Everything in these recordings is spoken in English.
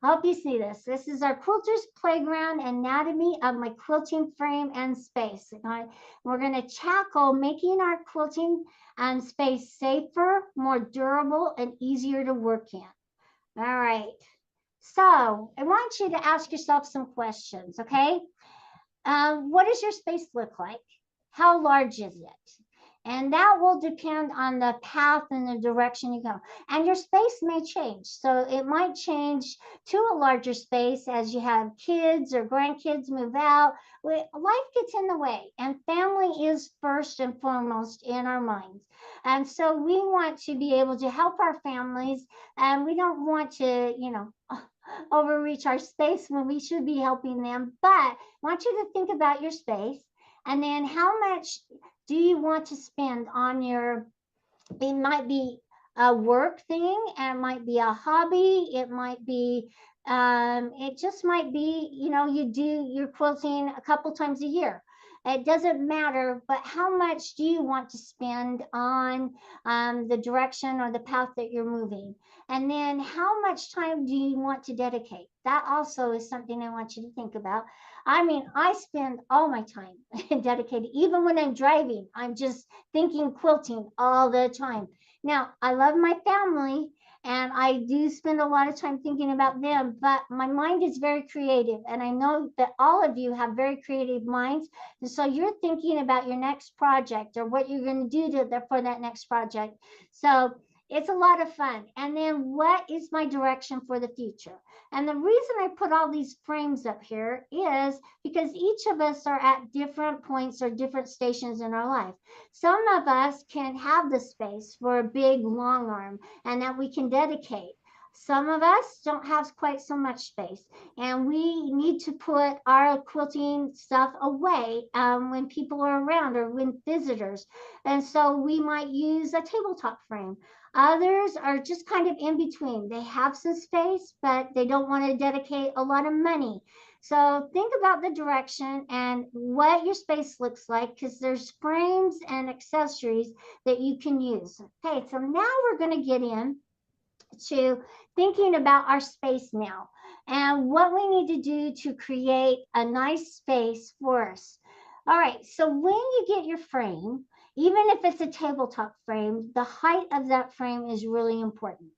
I hope you see this. This is our quilters playground anatomy of my quilting frame and space. Okay? We're going to tackle making our quilting space safer, more durable, and easier to work in. All right. So I want you to ask yourself some questions, okay? What does your space look like? How large is it? And that will depend on the path and the direction you go. And your space may change. So it might change to a larger space as you have kids or grandkids move out. Life gets in the way, and family is first and foremost in our minds. And so we want to be able to help our families, and we don't want to, overreach our space when we should be helping them. But I want you to think about your space, and then how much do you want to spend on it might be a work thing, and it might be a hobby, it might be it just might be, you do your quilting a couple times a year. It doesn't matter, but how much do you want to spend on the direction or the path that you're moving? And then how much time do you want to dedicate? That also is something I want you to think about. I mean, I spend all my time dedicated, even when I'm driving, I'm just thinking quilting all the time. Now, I love my family, and I do spend a lot of time thinking about them, but my mind is very creative. And I know that all of you have very creative minds. And so you're thinking about your next project or what you're going to do for that next project. So it's a lot of fun. And then what is my direction for the future? And the reason I put all these frames up here is because each of us are at different points or different stations in our life. Some of us can have the space for a big long arm and that we can dedicate. Some of us don't have quite so much space, and we need to put our quilting stuff away when people are around or when visitors. And so we might use a tabletop frame. Others are just kind of in between. They have some space, but they don't want to dedicate a lot of money. So think about the direction and what your space looks like, because there's frames and accessories that you can use. Okay, so now we're going to get in to thinking about our space now and what we need to do to create a nice space for us. All right, so when you get your frame, even if it's a tabletop frame, the height of that frame is really important.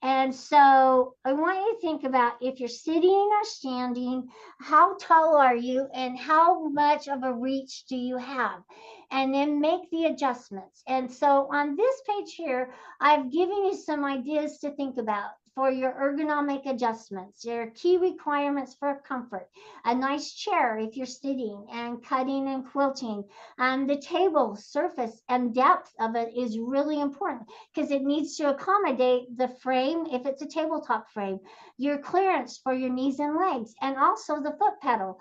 And so I want you to think about, if you're sitting or standing, how tall are you and how much of a reach do you have? And then make the adjustments. And so on this page here, I've given you some ideas to think about for your ergonomic adjustments, your key requirements for comfort, a nice chair if you're sitting and cutting and quilting. The table surface and depth of it is really important because it needs to accommodate the frame if it's a tabletop frame, your clearance for your knees and legs, and also the foot pedal.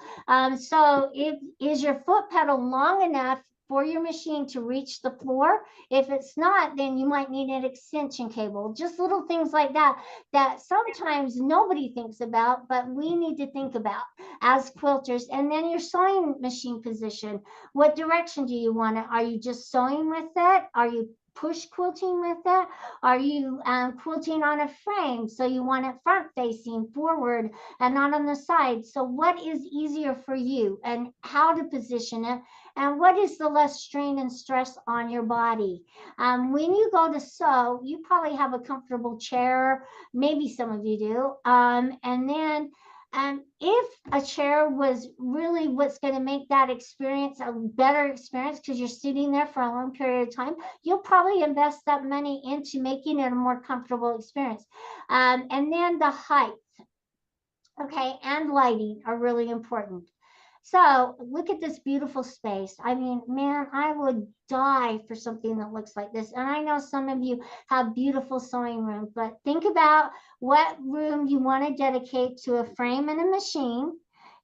So if is your foot pedal long enough for your machine to reach the floor? If it's not, then you might need an extension cable. Just little things like that that sometimes nobody thinks about, but we need to think about as quilters. And then your sewing machine position. What direction do you want it? Are you just sewing with it? Are you push quilting with it? Are you quilting on a frame? So you want it front facing forward and not on the side. So what is easier for you and how to position it? And what is the less strain and stress on your body? When you go to sew, you probably have a comfortable chair. Maybe some of you do. And then if a chair was really what's going to make that experience a better experience because you're sitting there for a long period of time, you'll probably invest that money into making it a more comfortable experience. And then the height, okay, and lighting are really important. So look at this beautiful space. I mean, man, I would die for something that looks like this. And I know some of you have beautiful sewing rooms, but think about what room you want to dedicate to a frame and a machine,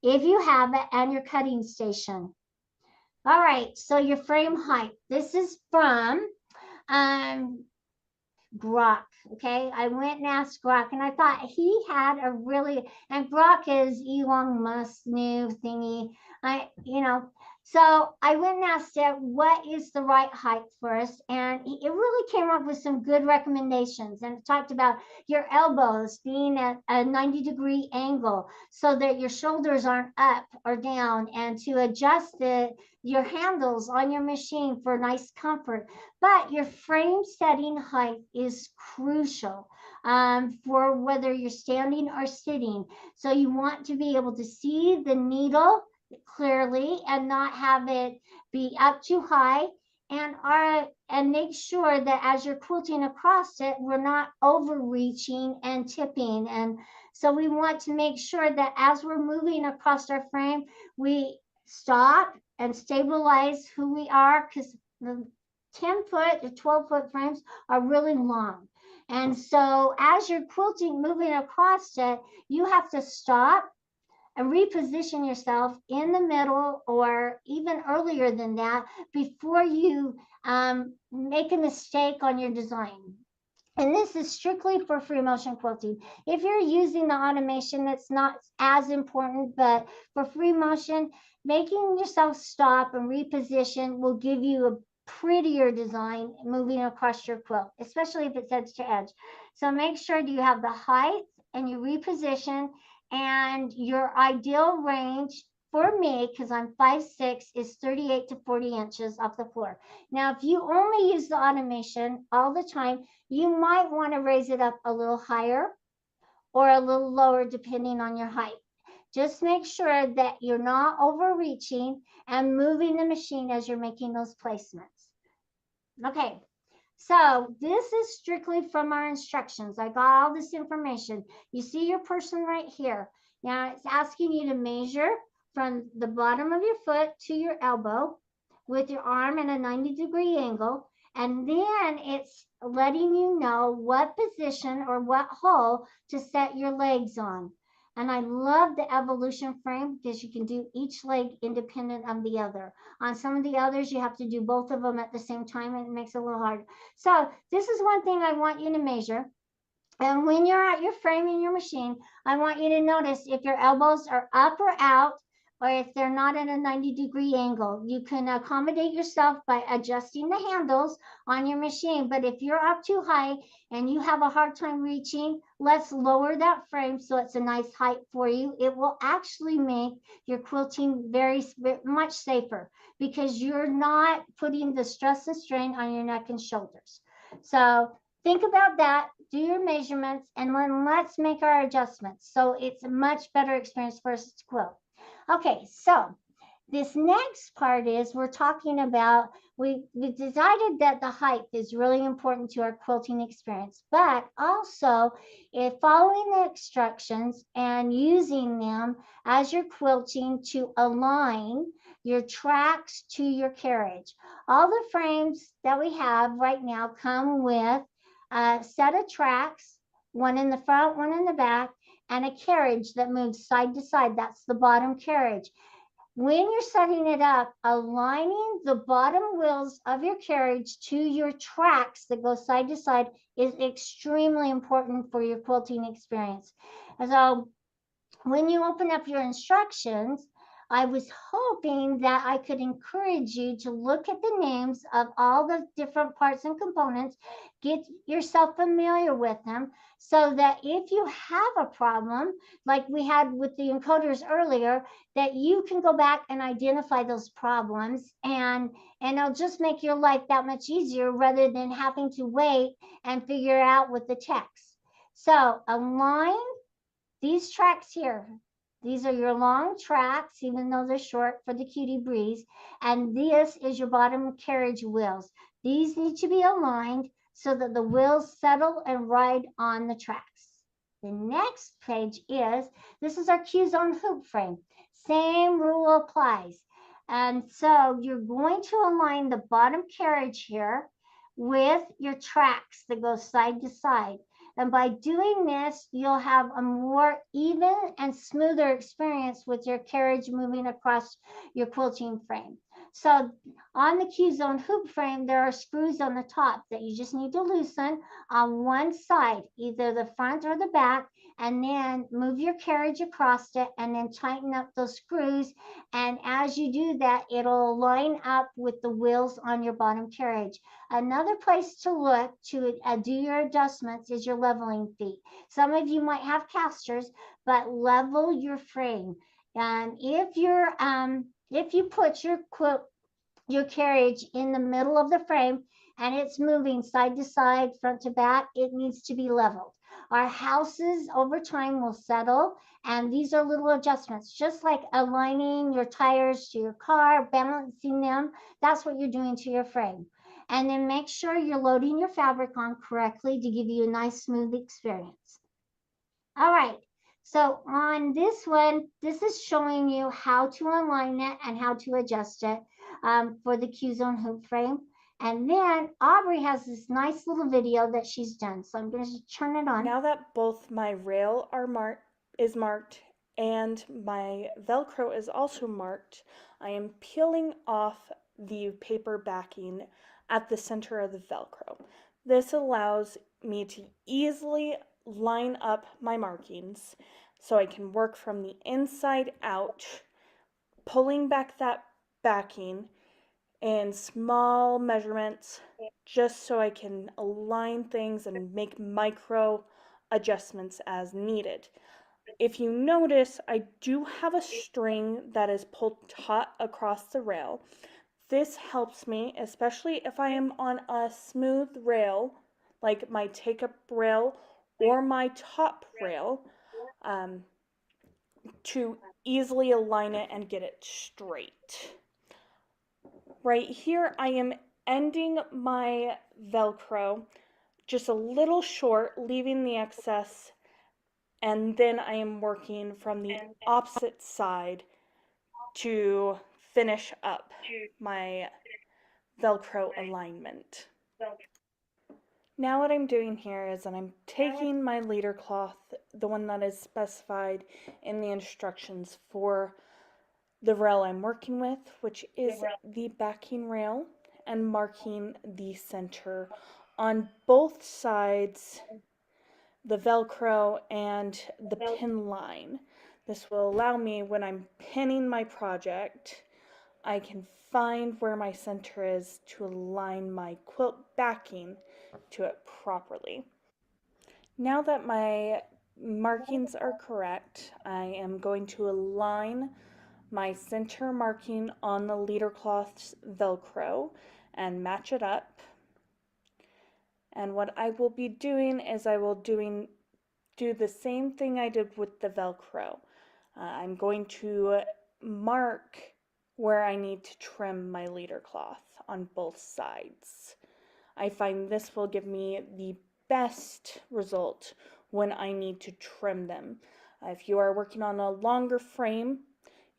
if you have it, and your cutting station. All right, so your frame height. This is from um, Grok. Okay, I went and asked Grok, and I thought he had a really, and Grok is Elon Musk's new thingy. So I went and asked it, what is the right height for us? And it really came up with some good recommendations. And it talked about your elbows being at a 90-degree angle so that your shoulders aren't up or down, and to adjust your handles on your machine for nice comfort. But your frame setting height is crucial for whether you're standing or sitting. So you want to be able to see the needle clearly and not have it be up too high, and make sure that as you're quilting across it, we're not overreaching and tipping. And so we want to make sure that as we're moving across our frame, we stop and stabilize who we are, because the 10-foot to 12-foot frames are really long. And so as you're quilting, moving across it, you have to stop and reposition yourself in the middle or even earlier than that before you make a mistake on your design. And this is strictly for free motion quilting. If you're using the automation, that's not as important, but for free motion, making yourself stop and reposition will give you a prettier design moving across your quilt, especially if it's edge to edge. So make sure you have the height and you reposition, and your ideal range for me, because I'm 5'6", is 38 to 40 inches off the floor. Now, if you only use the automation all the time, you might want to raise it up a little higher or a little lower depending on your height. Just make sure that you're not overreaching and moving the machine as you're making those placements. Okay, so this is strictly from our instructions. I got all this information. You see your person right here. Now it's asking you to measure from the bottom of your foot to your elbow with your arm in a 90-degree angle. And then it's letting you know what position or what hole to set your legs on. And I love the evolution frame because you can do each leg independent of the other. On some of the others, you have to do both of them at the same time, and it makes it a little hard. So this is one thing I want you to measure. And when you're at your frame in your machine, I want you to notice if your elbows are up or out, or if they're not at a 90-degree angle. You can accommodate yourself by adjusting the handles on your machine. But if you're up too high and you have a hard time reaching, let's lower that frame so it's a nice height for you. It will actually make your quilting very much safer because you're not putting the stress and strain on your neck and shoulders. So think about that, do your measurements, and then let's make our adjustments so it's a much better experience for us to quilt. Okay, so this next part is we're talking about, we decided that the height is really important to our quilting experience, but also if following the instructions and using them as you're quilting to align your tracks to your carriage. All the frames that we have right now come with a set of tracks, one in the front, one in the back, and a carriage that moves side to side. That's the bottom carriage. When you're setting it up, aligning the bottom wheels of your carriage to your tracks that go side to side is extremely important for your quilting experience. And so when you open up your instructions, I was hoping that I could encourage you to look at the names of all the different parts and components, get yourself familiar with them, so that if you have a problem, like we had with the encoders earlier, that you can go back and identify those problems, and it'll just make your life that much easier rather than having to wait and figure out with the text. So align these tracks here. These are your long tracks, even though they're short for the cutie breeze. And this is your bottom carriage wheels. These need to be aligned so that the wheels settle and ride on the tracks. The next page is, this is our Q-zone hoop frame. Same rule applies. And so you're going to align the bottom carriage here with your tracks that go side to side. And by doing this, you'll have a more even and smoother experience with your carriage moving across your quilting frame. So on the Q-zone hoop frame, there are screws on the top that you just need to loosen on one side, either the front or the back, and then move your carriage across it and then tighten up those screws. And as you do that, it'll line up with the wheels on your bottom carriage. Another place to look to do your adjustments is your leveling feet. Some of you might have casters, but level your frame. And if you put your carriage in the middle of the frame and it's moving side to side, front to back, it needs to be leveled. Our houses over time will settle, and these are little adjustments, just like aligning your tires to your car, balancing them. That's what you're doing to your frame. And then make sure you're loading your fabric on correctly to give you a nice, smooth experience. All right. So on this one, this is showing you how to align it and how to adjust it for the Q-zone hoop frame. And then Aubrey has this nice little video that she's done. So I'm going to turn it on. Now that both my rail is marked and my Velcro is also marked, I am peeling off the paper backing at the center of the Velcro. This allows me to easily line up my markings so I can work from the inside out, pulling back that backing in small measurements just so I can align things and make micro adjustments as needed. If you notice, I do have a string that is pulled taut across the rail. This helps me, especially if I am on a smooth rail, like my take-up rail or my top rail, um, to easily align it and get it straight. Right here, I am ending my Velcro just a little short, leaving the excess, and then I am working from the opposite side to finish up my Velcro alignment. Now what I'm doing here is that I'm taking my leader cloth, the one that is specified in the instructions for the rail I'm working with, which is the backing rail, and marking the center on both sides, the Velcro and the pin line. This will allow me, when I'm pinning my project, I can find where my center is to align my quilt backing to it properly. Now that my markings are correct, I am going to align my center marking on the leader cloth's Velcro and match it up. And what I will be doing is I will do the same thing I did with the Velcro. I'm going to mark where I need to trim my leader cloth on both sides. I find this will give me the best result when I need to trim them. If you are working on a longer frame,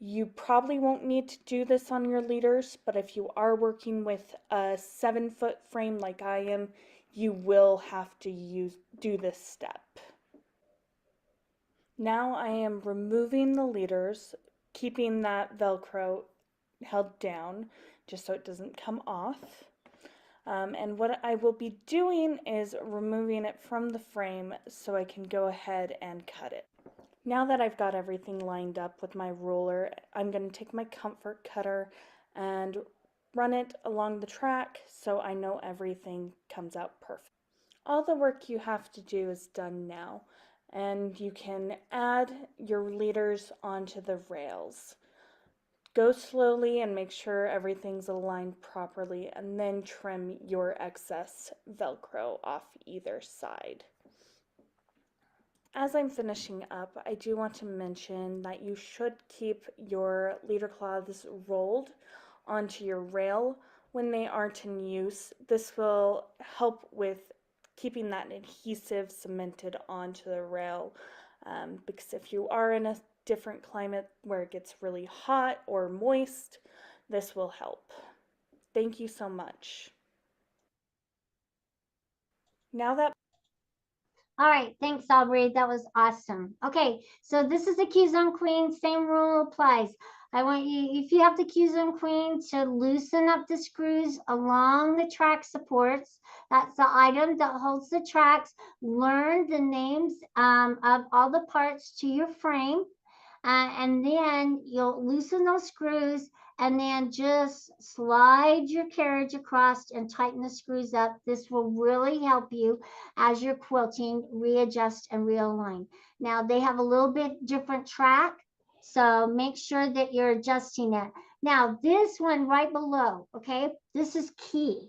you probably won't need to do this on your leaders, but if you are working with a 7-foot frame like I am, you will have to do this step. Now I am removing the leaders, keeping that Velcro held down just so it doesn't come off. And what I will be doing is removing it from the frame so I can go ahead and cut it. Now that I've got everything lined up with my ruler, I'm going to take my comfort cutter and run it along the track so I know everything comes out perfect. All the work you have to do is done now, and you can add your leaders onto the rails. Go slowly and make sure everything's aligned properly, and then trim your excess Velcro off either side. As I'm finishing up, I do want to mention that you should keep your leader cloths rolled onto your rail when they aren't in use. This will help with keeping that adhesive cemented onto the rail, because if you are in a different climate where it gets really hot or moist, this will help. Thank you so much. Now that All right, thanks, Aubrey. That was awesome. Okay, so this is the Q-zone queen. Same rule applies. I want you, if you have the Q zone queen, to loosen up the screws along the track supports. That's the item that holds the tracks. Learn the names of all the parts to your frame. And then you'll loosen those screws and then just slide your carriage across and tighten the screws up. This will really help you as you're quilting, readjust and realign. Now they have a little bit different track, so make sure that you're adjusting it. Now this one right below, okay, this is key.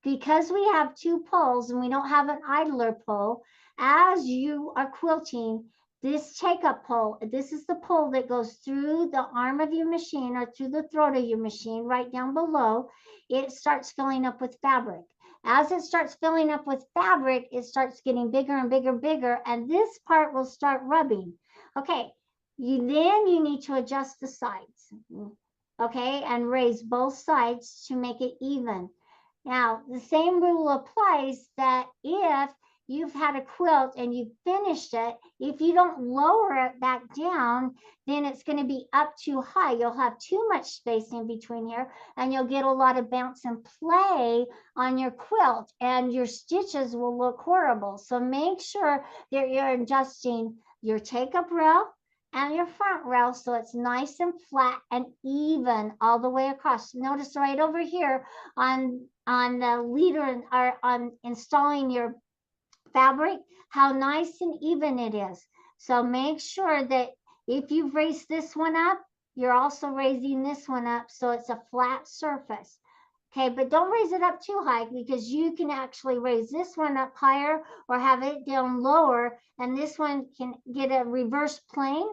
Because we have two poles and we don't have an idler pole, as you are quilting, this take-up pole, this is the pole that goes through the arm of your machine or through the throat of your machine right down below. It starts filling up with fabric. As it starts filling up with fabric, it starts getting bigger and bigger, bigger, and this part will start rubbing. Okay, you need to adjust the sides, okay, and raise both sides to make it even. Now, the same rule applies that if you've had a quilt and you've finished it, if you don't lower it back down, then it's going to be up too high. You'll have too much space in between here and you'll get a lot of bounce and play on your quilt and your stitches will look horrible. So make sure that you're adjusting your take-up rail and your front rail so it's nice and flat and even all the way across. Notice right over here on the leader or on installing your fabric, how nice and even it is. So make sure that if you've raised this one up, you're also raising this one up so it's a flat surface. Okay, but don't raise it up too high because you can actually raise this one up higher or have it down lower, and this one can get a reverse plane.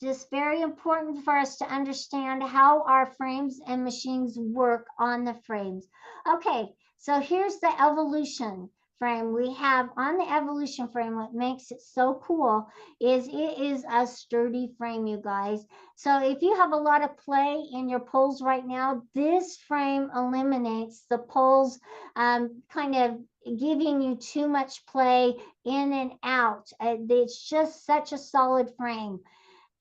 Just very important for us to understand how our frames and machines work on the frames. Okay, so here's the evolution frame. We have on the evolution frame, what makes it so cool is it is a sturdy frame, you guys. So if you have a lot of play in your poles right now, this frame eliminates the poles kind of giving you too much play in and out. It's just such a solid frame.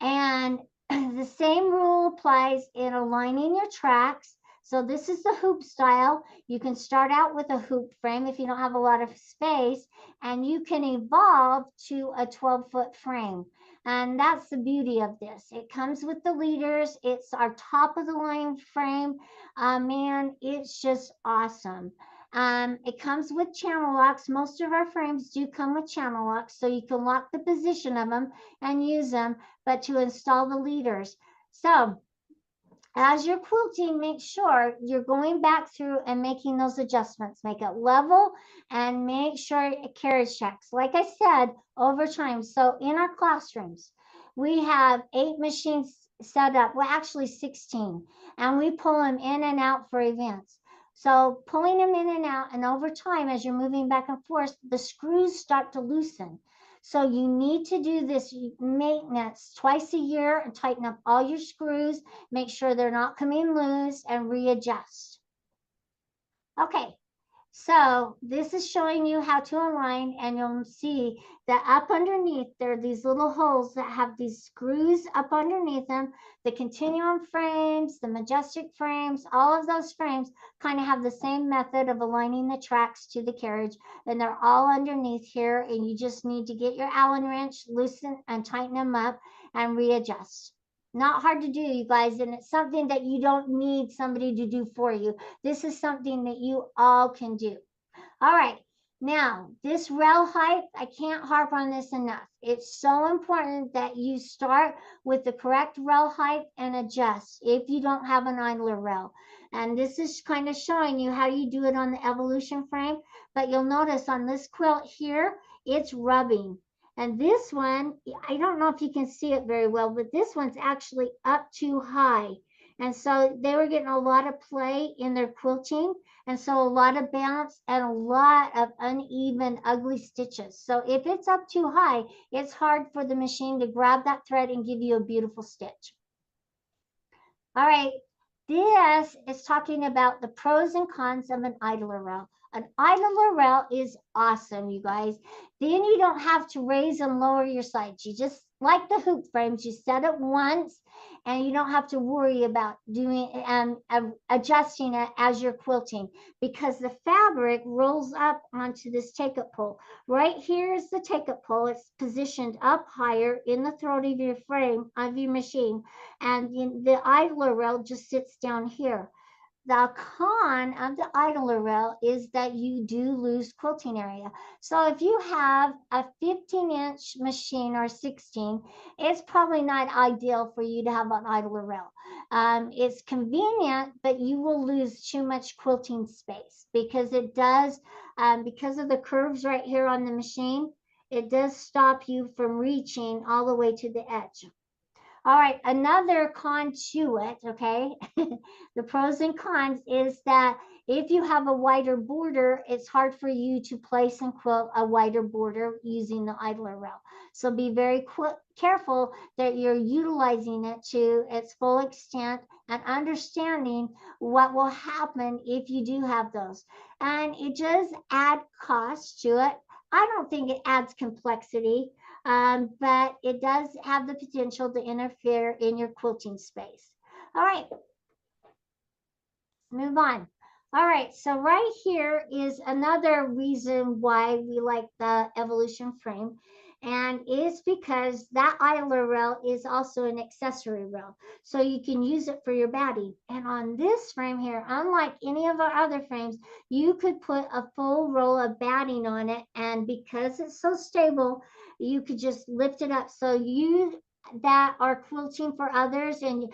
And the same rule applies in aligning your tracks. So this is the hoop style. You can start out with a hoop frame if you don't have a lot of space, and you can evolve to a 12-foot frame. And that's the beauty of this. It comes with the leaders. It's our top of the line frame. Man, it's just awesome. It comes with channel locks. Most of our frames do come with channel locks, so you can lock the position of them and use them, but to install the leaders. So as you're quilting, make sure you're going back through and making those adjustments. Make it level and make sure it carriage checks. Like I said, over time. So in our classrooms, we have 8 machines set up. Well, actually 16. And we pull them in and out for events. So pulling them in and out, and over time, as you're moving back and forth, the screws start to loosen. So you need to do this maintenance twice a year and tighten up all your screws. Make sure they're not coming loose and readjust. Okay, so this is showing you how to align, and you'll see that up underneath there are these little holes that have these screws up underneath them. The continuum frames, the majestic frames, all of those frames kind of have the same method of aligning the tracks to the carriage, and they're all underneath here, and you just need to get your Allen wrench, loosen and tighten them up and readjust. Not hard to do, you guys, and it's something that you don't need somebody to do for you. This is something that you all can do. All right. Now, this rail height, I can't harp on this enough. It's so important that you start with the correct rail height and adjust if you don't have an idler rail. And this is kind of showing you how you do it on the evolution frame. But you'll notice on this quilt here, it's rubbing. And this one, I don't know if you can see it very well, but this one's actually up too high. And so they were getting a lot of play in their quilting. And so a lot of bounce and a lot of uneven, ugly stitches. So if it's up too high, it's hard for the machine to grab that thread and give you a beautiful stitch. All right, this is talking about the pros and cons of an idler rail. An idler rail is awesome, you guys. Then you don't have to raise and lower your sides. You just, like the hoop frames, you set it once and you don't have to worry about doing adjusting it as you're quilting, because the fabric rolls up onto this take-up pole. Right here is the take-up pole. It's positioned up higher in the throat of your frame of your machine, and the idler rail just sits down here. The con of the idler rail is that you do lose quilting area. So if you have a 15-inch machine or 16, it's probably not ideal for you to have an idler rail. It's convenient, but you will lose too much quilting space, because it does, because of the curves right here on the machine, it does stop you from reaching all the way to the edge. All right, another con to it, okay? The pros and cons is that if you have a wider border, it's hard for you to place and quilt a wider border using the idler rail. So be very careful that you're utilizing it to its full extent and understanding what will happen if you do have those. And it does add cost to it. I don't think it adds complexity, but it does have the potential to interfere in your quilting space. All right, move on. All right, so right here is another reason why we like the evolution frame, and it's because that idler rail is also an accessory rail, so you can use it for your batting. And on this frame here, unlike any of our other frames, you could put a full roll of batting on it, and because it's so stable, you could just lift it up. So you that are quilting for others, and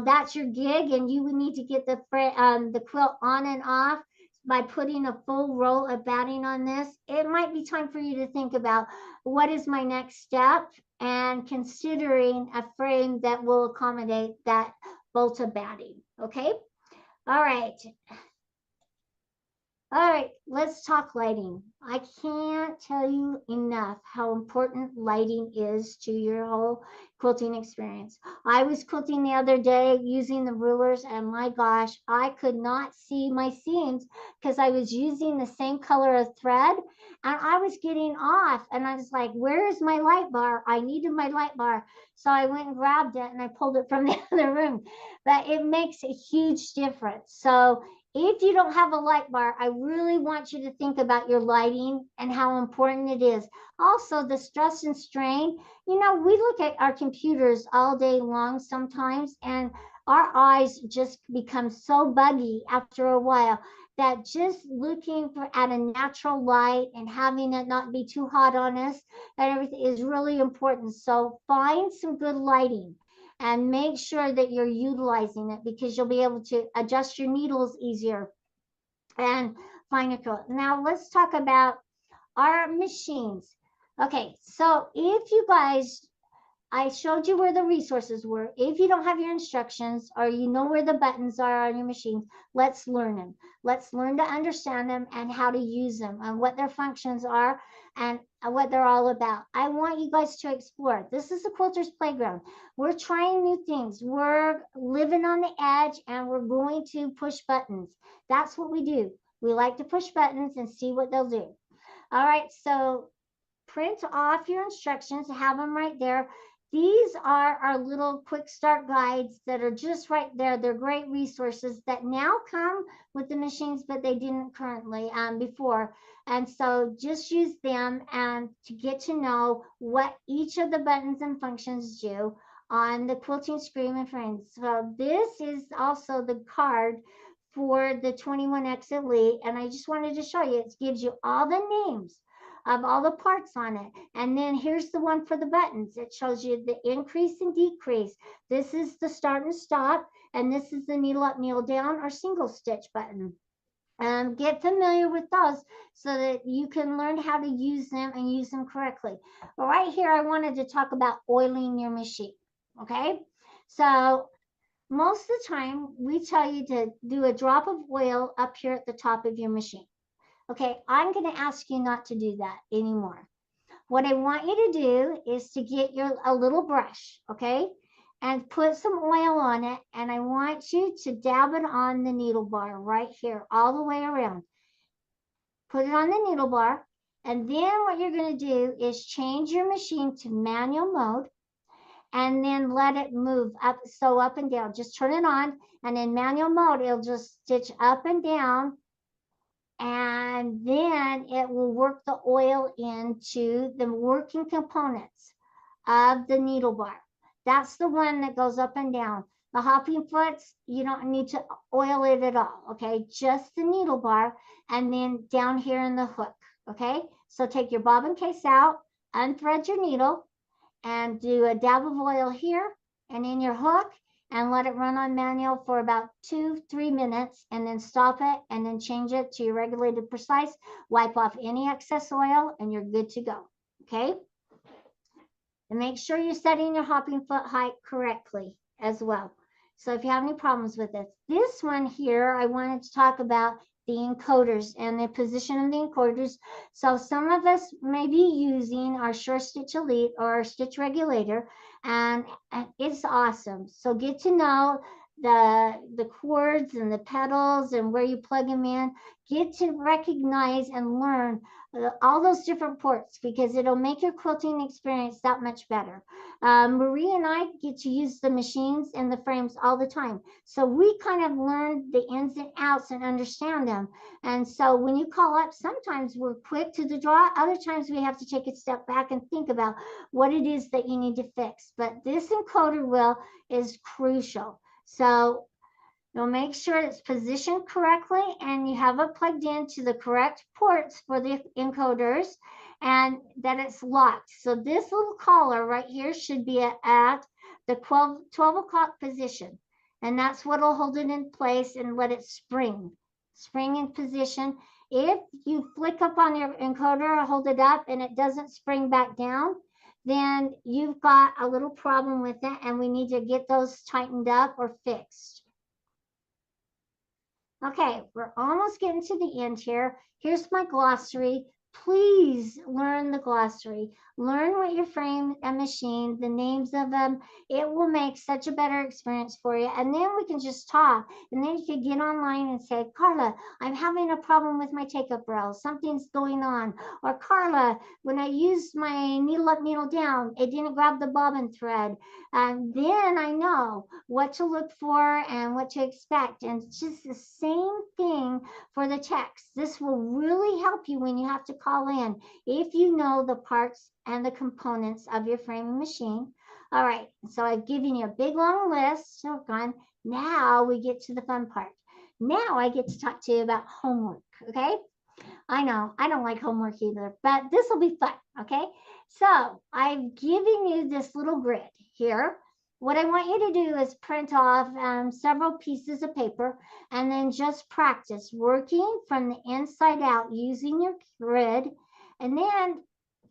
that's your gig, and you would need to get the quilt on and off by putting a full roll of batting on this. It might be time for you to think about, what is my next step, and considering a frame that will accommodate that bolt of batting. Okay. All right. All right, let's talk lighting. I can't tell you enough how important lighting is to your whole quilting experience. I was quilting the other day using the rulers, and my gosh, I could not see my seams because I was using the same color of thread, and I was getting off, and I was like, where is my light bar? I needed my light bar. So I went and grabbed it and I pulled it from the other room. But it makes a huge difference. So if you don't have a light bar, I really want you to think about your lighting and how important it is. Also, the stress and strain. We look at our computers all day long sometimes, and our eyes just become so buggy after a while that just looking at a natural light and having it not be too hot on us and everything is really important. So find some good lighting and make sure that you're utilizing it, because you'll be able to adjust your needles easier and find a quilt. Now let's talk about our machines. Okay, so if you guys, I showed you where the resources were. If you don't have your instructions, or you know where the buttons are on your machines, let's learn them. Let's learn to understand them and how to use them and what their functions are and what they're all about. I want you guys to explore. This is the Quilters Playground. We're trying new things. We're living on the edge, and we're going to push buttons. That's what we do. We like to push buttons and see what they'll do. All right, so print off your instructions, have them right there. These are our little quick start guides that are just right there. They're great resources that now come with the machines, but they didn't currently before. And so just use them and to get to know what each of the buttons and functions do on the quilting screen and friends. So this is also the card for the 21X Elite, and I just wanted to show you. It gives you all the names of all the parts on it. And then here's the one for the buttons. It shows you the increase and decrease. This is the start and stop, and this is the needle up, needle down, or single stitch button. Get familiar with those so that you can learn how to use them and use them correctly. But right here, I wanted to talk about oiling your machine. Okay, so most of the time we tell you to do a drop of oil up here at the top of your machine. Okay, I'm going to ask you not to do that anymore. What I want you to do is to get a little brush, okay, and put some oil on it, and I want you to dab it on the needle bar right here all the way around. put it on the needle bar, and then what you're going to do is change your machine to manual mode and then let it move up, so up and down. Just turn it on, and in manual mode, it'll just stitch up and down, and then it will work the oil into the working components of the needle bar. That's the one that goes up and down. The hopping foots, you don't need to oil it at all, okay? Just the needle bar, and then down here in the hook, okay? So take your bobbin case out, unthread your needle, and do a dab of oil here and in your hook, and let it run on manual for about 2-3 minutes, and then stop it, and then change it to your regulated precise, wipe off any excess oil, and you're good to go, okay? And make sure you're setting your hopping foot height correctly as well. So if you have any problems with this one here, I wanted to talk about the encoders and the position of the encoders. So some of us may be using our Sure Stitch Elite or our Stitch Regulator, and it's awesome. So get to know the cords and the pedals and where you plug them in. Get to recognize and learn all those different ports, because it'll make your quilting experience that much better. Marie and I get to use the machines and the frames all the time. So we kind of learn the ins and outs and understand them. And so when you call up, sometimes we're quick to the draw. Other times we have to take a step back and think about what it is that you need to fix. But this encoder wheel is crucial. So you'll make sure it's positioned correctly and you have it plugged into the correct ports for the encoders, and that it's locked. So this little collar right here should be at the 12 o'clock position. And that's what will hold it in place and let it spring in position. If you flick up on your encoder or hold it up and it doesn't spring back down, then you've got a little problem with it, and we need to get those tightened up or fixed. Okay, we're almost getting to the end here. Here's my glossary. Please learn the glossary. Learn what your frame and machine, the names of them. It will make such a better experience for you. And then we can just talk. And then you can get online and say, Karla, I'm having a problem with my take-up rail. Something's going on. Or Karla, when I used my needle up, needle down, it didn't grab the bobbin thread. And then I know what to look for and what to expect. And it's just the same thing for the text. This will really help you when you have to call in, if you know the parts and the components of your framing machine. All right, so I've given you a big long list. So gone. Now we get to the fun part. Now I get to talk to you about homework, okay? I know, I don't like homework either, but this will be fun, okay? So I've given you this little grid here. What I want you to do is print off several pieces of paper and then just practice working from the inside out using your grid. And then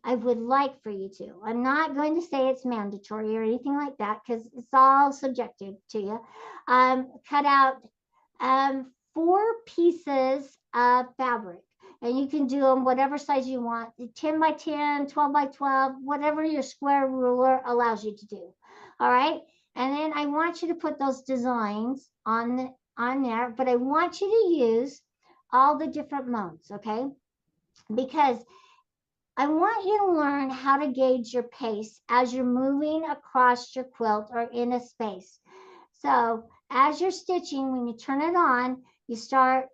I would like for you to, I'm not going to say it's mandatory or anything like that, because it's all subjective to you. Cut out 4 pieces of fabric. And you can do them whatever size you want, 10 by 10, 12 by 12, whatever your square ruler allows you to do. All right. And then I want you to put those designs on there, but I want you to use all the different modes, okay? Because I want you to learn how to gauge your pace as you're moving across your quilt or in a space. So as you're stitching, when you turn it on, you start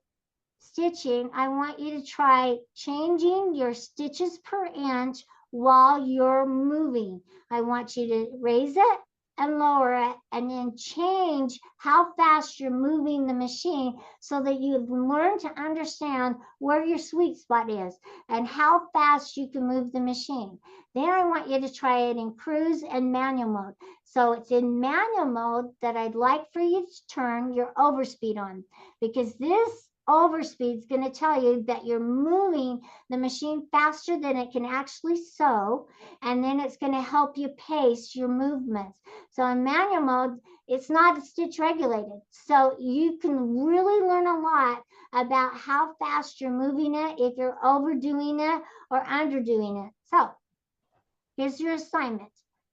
stitching. I want you to try changing your stitches per inch while you're moving. I want you to raise it and lower it, and then change how fast you're moving the machine, so that you learn to understand where your sweet spot is and how fast you can move the machine. Then I want you to try it in cruise and manual mode. So it's in manual mode that I'd like for you to turn your overspeed on, because this overspeed is going to tell you that you're moving the machine faster than it can actually sew, and then it's going to help you pace your movements. So in manual mode, it's not stitch regulated, so you can really learn a lot about how fast you're moving it, if you're overdoing it or underdoing it. So here's your assignment: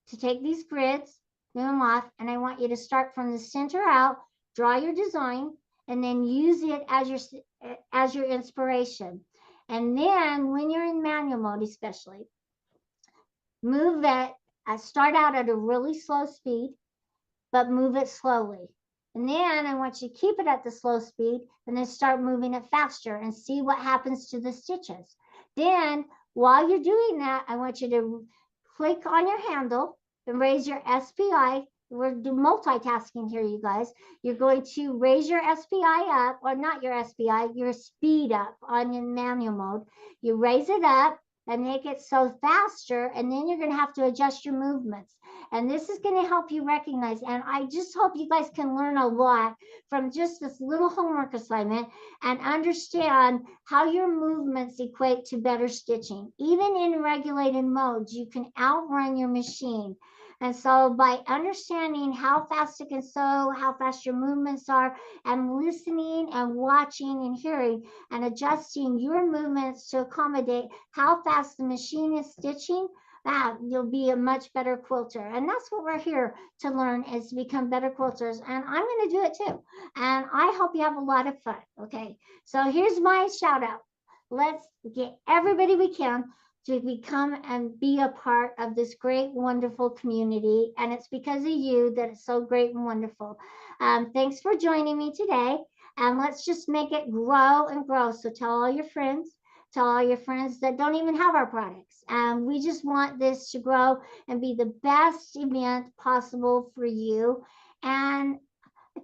to take these grids, move them off, and I want you to start from the center out, draw your design, and then use it as your inspiration. And then when you're in manual mode, especially, move it, start out at a really slow speed, but move it slowly. And then I want you to keep it at the slow speed and then start moving it faster and see what happens to the stitches. Then while you're doing that, I want you to click on your handle and raise your SPI. We're multitasking here, you guys. You're going to raise your SPI up, or not your SPI, your speed up on your manual mode. You raise it up and make it so faster, and then you're going to have to adjust your movements. And this is going to help you recognize. And I just hope you guys can learn a lot from just this little homework assignment and understand how your movements equate to better stitching. Even in regulated modes, you can outrun your machine. And so by understanding how fast it can sew, how fast your movements are, and listening and watching and hearing and adjusting your movements to accommodate how fast the machine is stitching, you'll be a much better quilter. And that's what we're here to learn, is to become better quilters. And I'm going to do it too. And I hope you have a lot of fun. Okay. So here's my shout out. Let's get everybody we can to become and be a part of this great, wonderful community. And it's because of you that it's so great and wonderful. Thanks for joining me today. And let's just make it grow and grow. So tell all your friends. Tell all your friends that don't even have our products. We just want this to grow and be the best event possible for you. And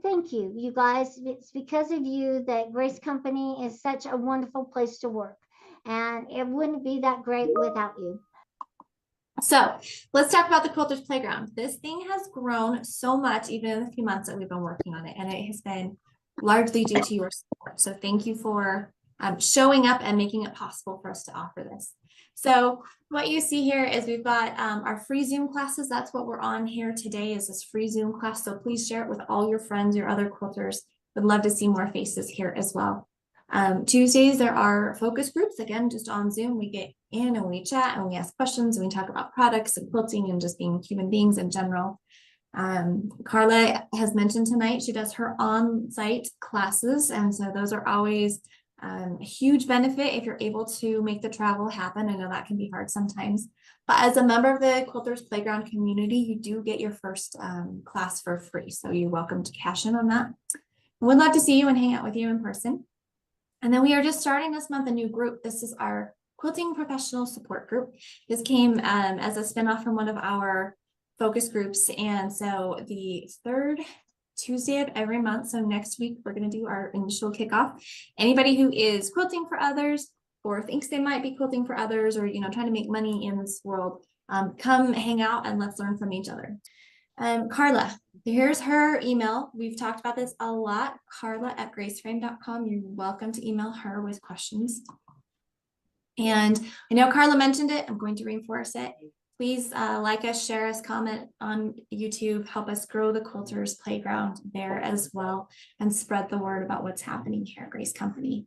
thank you, you guys. It's because of you that Grace Company is such a wonderful place to work. And it wouldn't be that great without you. So let's talk about the Quilters Playground. This thing has grown so much, even in the few months that we've been working on it, and it has been largely due to your support. So thank you for showing up and making it possible for us to offer this. So what you see here is we've got our free Zoom classes. That's what we're on here today, is this free Zoom class. So please share it with all your friends, your other quilters. Would love to see more faces here as well. Tuesdays, there are focus groups, again, just on Zoom. We get in and we chat and we ask questions and we talk about products and quilting and just being human beings in general. Karla has mentioned tonight, she does her on-site classes. And so those are always a huge benefit if you're able to make the travel happen. I know that can be hard sometimes, but as a member of the Quilters Playground community, you do get your first class for free. So you're welcome to cash in on that. We'd love to see you and hang out with you in person. And then we are just starting this month a new group. This is our Quilting Professional Support Group. This came as a spinoff from one of our focus groups. And so the third Tuesday of every month, so next week, we're going to do our initial kickoff. Anybody who is quilting for others or thinks they might be quilting for others, or trying to make money in this world, come hang out and let's learn from each other. Karla, here's her email. We've talked about this a lot. Karla@graceframe.com. You're welcome to email her with questions. And I know Karla mentioned it. I'm going to reinforce it. Please like us, share us, comment on YouTube, help us grow the Quilters Playground there as well, and spread the word about what's happening here at Grace Company.